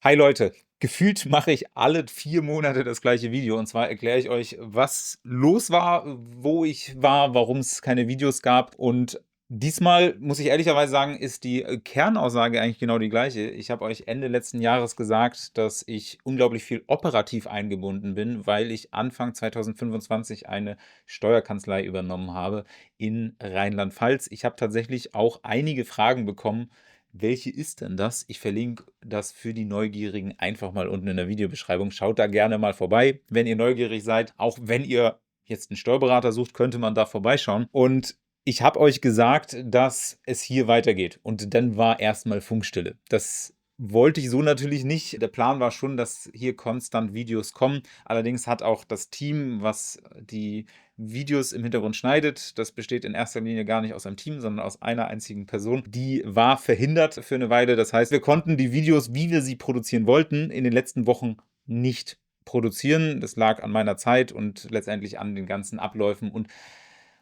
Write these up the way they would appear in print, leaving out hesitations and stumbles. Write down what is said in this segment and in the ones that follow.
Hi Leute, gefühlt mache ich alle 4 Monate das gleiche Video, und zwar erkläre ich euch, was los war, wo ich war, warum es keine Videos gab, und diesmal muss ich ehrlicherweise sagen, ist die, Kernaussage eigentlich genau die gleiche. Ich habe euch Ende letzten Jahres gesagt, dass ich unglaublich viel operativ eingebunden bin, weil ich Anfang 2025 eine Steuerkanzlei übernommen habe in Rheinland-Pfalz. Ich habe tatsächlich auch einige Fragen bekommen: Welche ist denn das? Ich verlinke das für die Neugierigen einfach mal unten in der Videobeschreibung. Schaut da gerne mal vorbei, wenn ihr neugierig seid. Auch wenn ihr jetzt einen Steuerberater sucht, könnte man da vorbeischauen. Und ich habe euch gesagt, dass es hier weitergeht. Und dann war erstmal Funkstille. Das wollte ich so natürlich nicht. Der Plan war schon, dass hier konstant Videos kommen. Allerdings hat auch das Team, was die Videos im Hintergrund schneidet, das besteht in erster Linie gar nicht aus einem Team, sondern aus einer einzigen Person, die war verhindert für eine Weile. Das heißt, wir konnten die Videos, wie wir sie produzieren wollten, in den letzten Wochen nicht produzieren. Das lag an meiner Zeit und letztendlich an den ganzen Abläufen, und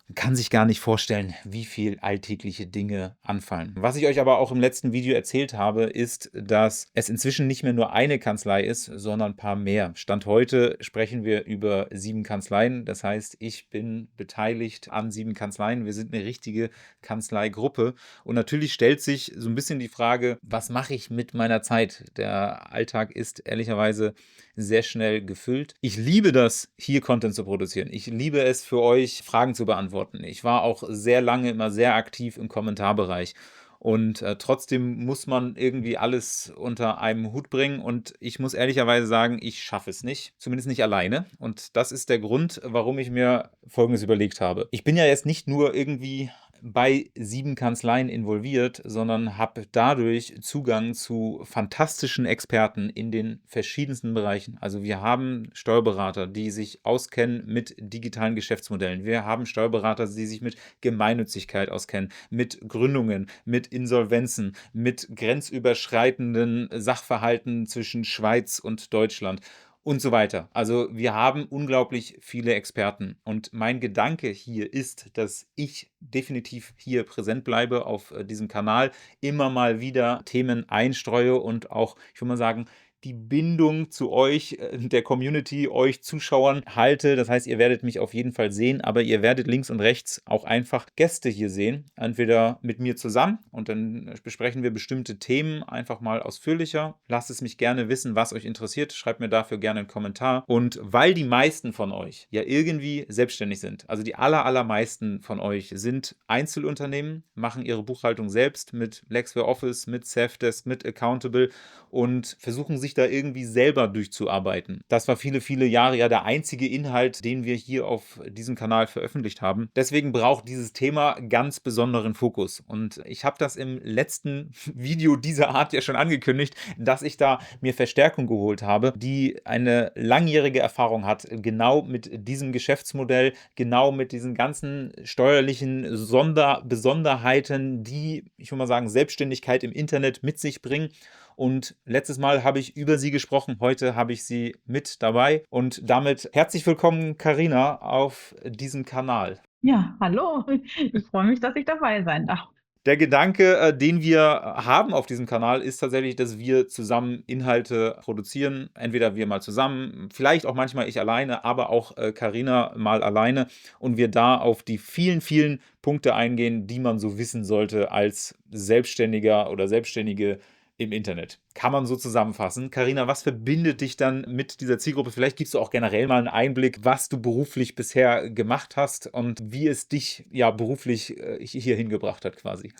man kann sich gar nicht vorstellen, wie viel alltägliche Dinge anfallen. Was ich euch aber auch im letzten Video erzählt habe, ist, dass es inzwischen nicht mehr nur eine Kanzlei ist, sondern ein paar mehr. Stand heute sprechen wir über 7 Kanzleien. Das heißt, ich bin beteiligt an 7 Kanzleien. Wir sind eine richtige Kanzleigruppe. Und natürlich stellt sich so ein bisschen die Frage: Was mache ich mit meiner Zeit? Der Alltag ist ehrlicherweise sehr schnell gefüllt. Ich liebe das, hier Content zu produzieren. Ich liebe es, für euch Fragen zu beantworten. Ich war auch sehr lange immer sehr aktiv im Kommentarbereich. Und trotzdem muss man irgendwie alles unter einem Hut bringen. Und ich muss ehrlicherweise sagen, ich schaffe es nicht. Zumindest nicht alleine. Und das ist der Grund, warum ich mir Folgendes überlegt habe. Ich bin ja jetzt nicht nur irgendwie bei 7 Kanzleien involviert, sondern habe dadurch Zugang zu fantastischen Experten in den verschiedensten Bereichen. Also wir haben Steuerberater, die sich auskennen mit digitalen Geschäftsmodellen. Wir haben Steuerberater, die sich mit Gemeinnützigkeit auskennen, mit Gründungen, mit Insolvenzen, mit grenzüberschreitenden Sachverhalten zwischen Schweiz und Deutschland und so weiter. Also wir haben unglaublich viele Experten. Und mein Gedanke hier ist, dass ich definitiv hier präsent bleibe auf diesem Kanal, immer mal wieder Themen einstreue und auch, ich würde mal sagen, die Bindung zu euch, der Community, euch Zuschauern halte. Das heißt, ihr werdet mich auf jeden Fall sehen, aber ihr werdet links und rechts auch einfach Gäste hier sehen. Entweder mit mir zusammen, und dann besprechen wir bestimmte Themen einfach mal ausführlicher. Lasst es mich gerne wissen, was euch interessiert. Schreibt mir dafür gerne einen Kommentar. Und weil die meisten von euch ja irgendwie selbstständig sind, also die allermeisten von euch sind Einzelunternehmen, machen ihre Buchhaltung selbst mit Lexware Office, mit Safdesk, mit Accountable und versuchen sich da irgendwie selber durchzuarbeiten. Das war viele Jahre ja der einzige Inhalt, den wir hier auf diesem Kanal veröffentlicht haben. Deswegen braucht dieses Thema ganz besonderen Fokus. Und ich habe das im letzten Video dieser Art ja schon angekündigt, dass ich da mir Verstärkung geholt habe, die eine langjährige Erfahrung hat, genau mit diesem Geschäftsmodell, genau mit diesen ganzen steuerlichen Besonderheiten, die, ich würde mal sagen, Selbstständigkeit im Internet mit sich bringen. Und letztes Mal habe ich über sie gesprochen, heute habe ich sie mit dabei. Und damit herzlich willkommen, Carina, auf diesem Kanal. Ja, hallo. Ich freue mich, dass ich dabei sein darf. Der Gedanke, den wir haben auf diesem Kanal, ist tatsächlich, dass wir zusammen Inhalte produzieren. Entweder wir mal zusammen, vielleicht auch manchmal ich alleine, aber auch Carina mal alleine. Und wir da auf die vielen Punkte eingehen, die man so wissen sollte als Selbstständiger oder Selbstständige im Internet. Kann man so zusammenfassen. Carina, was verbindet dich dann mit dieser Zielgruppe? Vielleicht gibst du auch generell mal einen Einblick, was du beruflich bisher gemacht hast und wie es dich ja beruflich hier hingebracht hat quasi.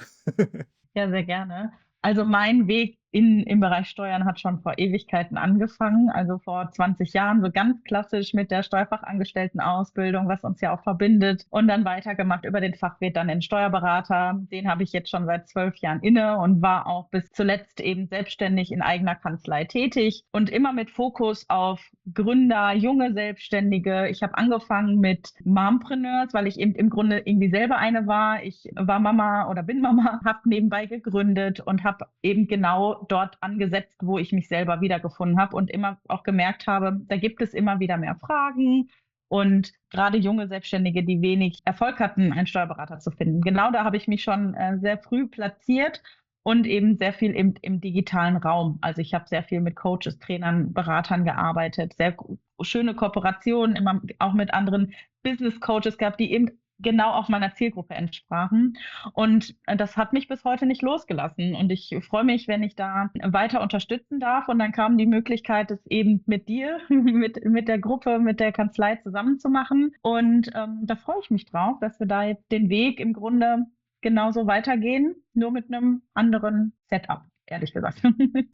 Ja, sehr gerne. Also mein Weg im Bereich Steuern hat schon vor Ewigkeiten angefangen, also vor 20 Jahren, so ganz klassisch mit der Steuerfachangestelltenausbildung, was uns ja auch verbindet, und dann weitergemacht über den Fachwirt, dann den Steuerberater. Den habe ich jetzt schon seit 12 Jahren inne und war auch bis zuletzt eben selbstständig in eigener Kanzlei tätig und immer mit Fokus auf Gründer, junge Selbstständige. Ich habe angefangen mit Mompreneurs, weil ich eben im Grunde irgendwie selber eine war. Ich war Mama oder bin Mama, habe nebenbei gegründet und habe eben genau dort angesetzt, wo ich mich selber wiedergefunden habe und immer auch gemerkt habe, da gibt es immer wieder mehr Fragen und gerade junge Selbstständige, die wenig Erfolg hatten, einen Steuerberater zu finden. Genau da habe ich mich schon sehr früh platziert und eben sehr viel im digitalen Raum. Also ich habe sehr viel mit Coaches, Trainern, Beratern gearbeitet, sehr schöne Kooperationen, immer auch mit anderen Business Coaches gehabt, die eben genau auch meiner Zielgruppe entsprachen. Und das hat mich bis heute nicht losgelassen. Und ich freue mich, wenn ich da weiter unterstützen darf. Und dann kam die Möglichkeit, es eben mit dir, mit der Gruppe, mit der Kanzlei zusammen zu machen. Und da freue ich mich drauf, dass wir da jetzt den Weg im Grunde genauso weitergehen, nur mit einem anderen Setup, ehrlich gesagt.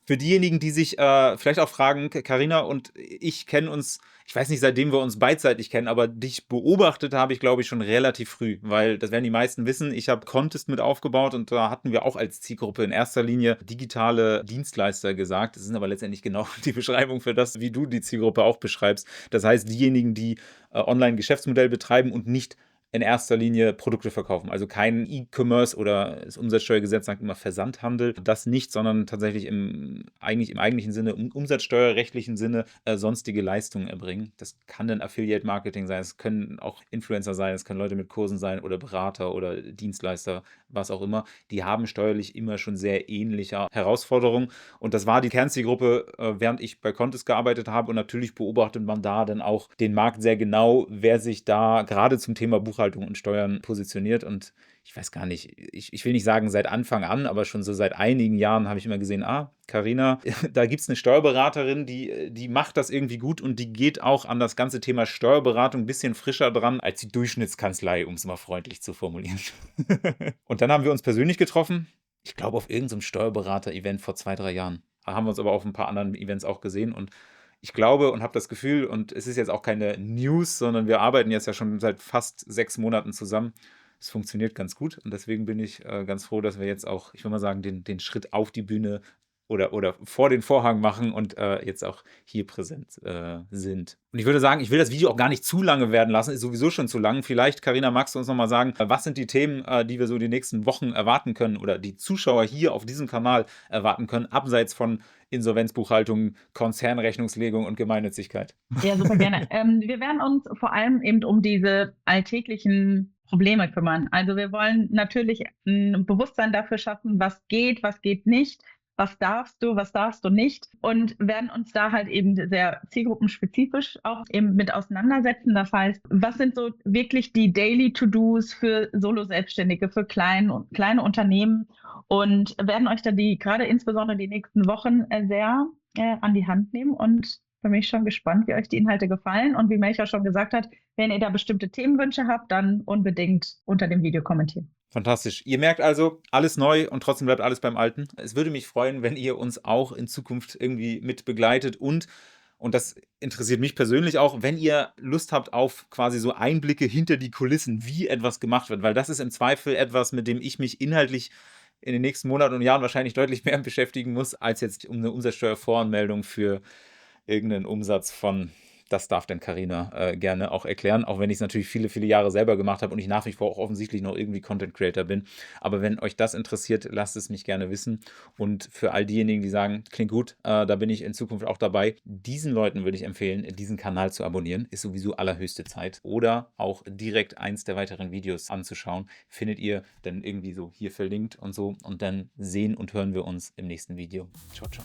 Für diejenigen, die sich vielleicht auch fragen, Carina und ich kennen uns, ich weiß nicht, seitdem wir uns beidseitig kennen, aber dich beobachtet habe ich, glaube ich, schon relativ früh, weil das werden die meisten wissen. Ich habe Contest mit aufgebaut und da hatten wir auch als Zielgruppe in erster Linie digitale Dienstleister gesagt. Das ist aber letztendlich genau die Beschreibung für das, wie du die Zielgruppe auch beschreibst. Das heißt, diejenigen, die Online-Geschäftsmodell betreiben und nicht in erster Linie Produkte verkaufen. Also kein E-Commerce oder das Umsatzsteuergesetz sagt immer Versandhandel. Das nicht, sondern tatsächlich eigentlich im eigentlichen Sinne, im umsatzsteuerrechtlichen Sinne sonstige Leistungen erbringen. Das kann dann Affiliate-Marketing sein, es können auch Influencer sein, es können Leute mit Kursen sein oder Berater oder Dienstleister, was auch immer. Die haben steuerlich immer schon sehr ähnliche Herausforderungen. Und das war die Kernzielgruppe, während ich bei Contest gearbeitet habe. Und natürlich beobachtet man da dann auch den Markt sehr genau, wer sich da gerade zum Thema Buchhaltung und Steuern positioniert. Und ich weiß gar nicht, ich will nicht sagen seit Anfang an, aber schon so seit einigen Jahren habe ich immer gesehen, Carina, da gibt es eine Steuerberaterin, die macht das irgendwie gut und die geht auch an das ganze Thema Steuerberatung ein bisschen frischer dran als die Durchschnittskanzlei, um es mal freundlich zu formulieren. Und dann haben wir uns persönlich getroffen, ich glaube auf irgendeinem Steuerberater-Event vor 2, 3 Jahren. Da haben wir uns aber auf ein paar anderen Events auch gesehen und ich glaube und habe das Gefühl, und es ist jetzt auch keine News, sondern wir arbeiten jetzt ja schon seit fast 6 Monaten zusammen. Es funktioniert ganz gut und deswegen bin ich ganz froh, dass wir jetzt auch, ich will mal sagen, den Schritt auf die Bühne oder vor den Vorhang machen und jetzt auch hier präsent sind. Und ich würde sagen, ich will das Video auch gar nicht zu lange werden lassen, ist sowieso schon zu lang. Vielleicht, Carina, magst du uns nochmal sagen, was sind die Themen, die wir so die nächsten Wochen erwarten können oder die Zuschauer hier auf diesem Kanal erwarten können, abseits von Insolvenzbuchhaltung, Konzernrechnungslegung und Gemeinnützigkeit? Ja, super gerne. Wir werden uns vor allem eben um diese alltäglichen Probleme kümmern. Also wir wollen natürlich ein Bewusstsein dafür schaffen, was geht nicht, was darfst du nicht und werden uns da halt eben sehr zielgruppenspezifisch auch eben mit auseinandersetzen. Das heißt, was sind so wirklich die Daily To-Dos für Solo-Selbstständige, für kleine Unternehmen und werden euch da gerade insbesondere die nächsten Wochen sehr an die Hand nehmen und bin ich schon gespannt, wie euch die Inhalte gefallen. Und wie Melchior schon gesagt hat, wenn ihr da bestimmte Themenwünsche habt, dann unbedingt unter dem Video kommentieren. Fantastisch. Ihr merkt also, alles neu und trotzdem bleibt alles beim Alten. Es würde mich freuen, wenn ihr uns auch in Zukunft irgendwie mit begleitet und das interessiert mich persönlich auch, wenn ihr Lust habt auf quasi so Einblicke hinter die Kulissen, wie etwas gemacht wird, weil das ist im Zweifel etwas, mit dem ich mich inhaltlich in den nächsten Monaten und Jahren wahrscheinlich deutlich mehr beschäftigen muss, als jetzt um eine Umsatzsteuervoranmeldung für irgendeinen Umsatz von, das darf denn Carina gerne auch erklären, auch wenn ich es natürlich viele, viele Jahre selber gemacht habe und ich nach wie vor auch offensichtlich noch irgendwie Content Creator bin. Aber wenn euch das interessiert, lasst es mich gerne wissen. Und für all diejenigen, die sagen, klingt gut, da bin ich in Zukunft auch dabei, diesen Leuten würde ich empfehlen, diesen Kanal zu abonnieren. Ist sowieso allerhöchste Zeit. Oder auch direkt eins der weiteren Videos anzuschauen. Findet ihr dann irgendwie so hier verlinkt und so. Und dann sehen und hören wir uns im nächsten Video. Ciao, ciao.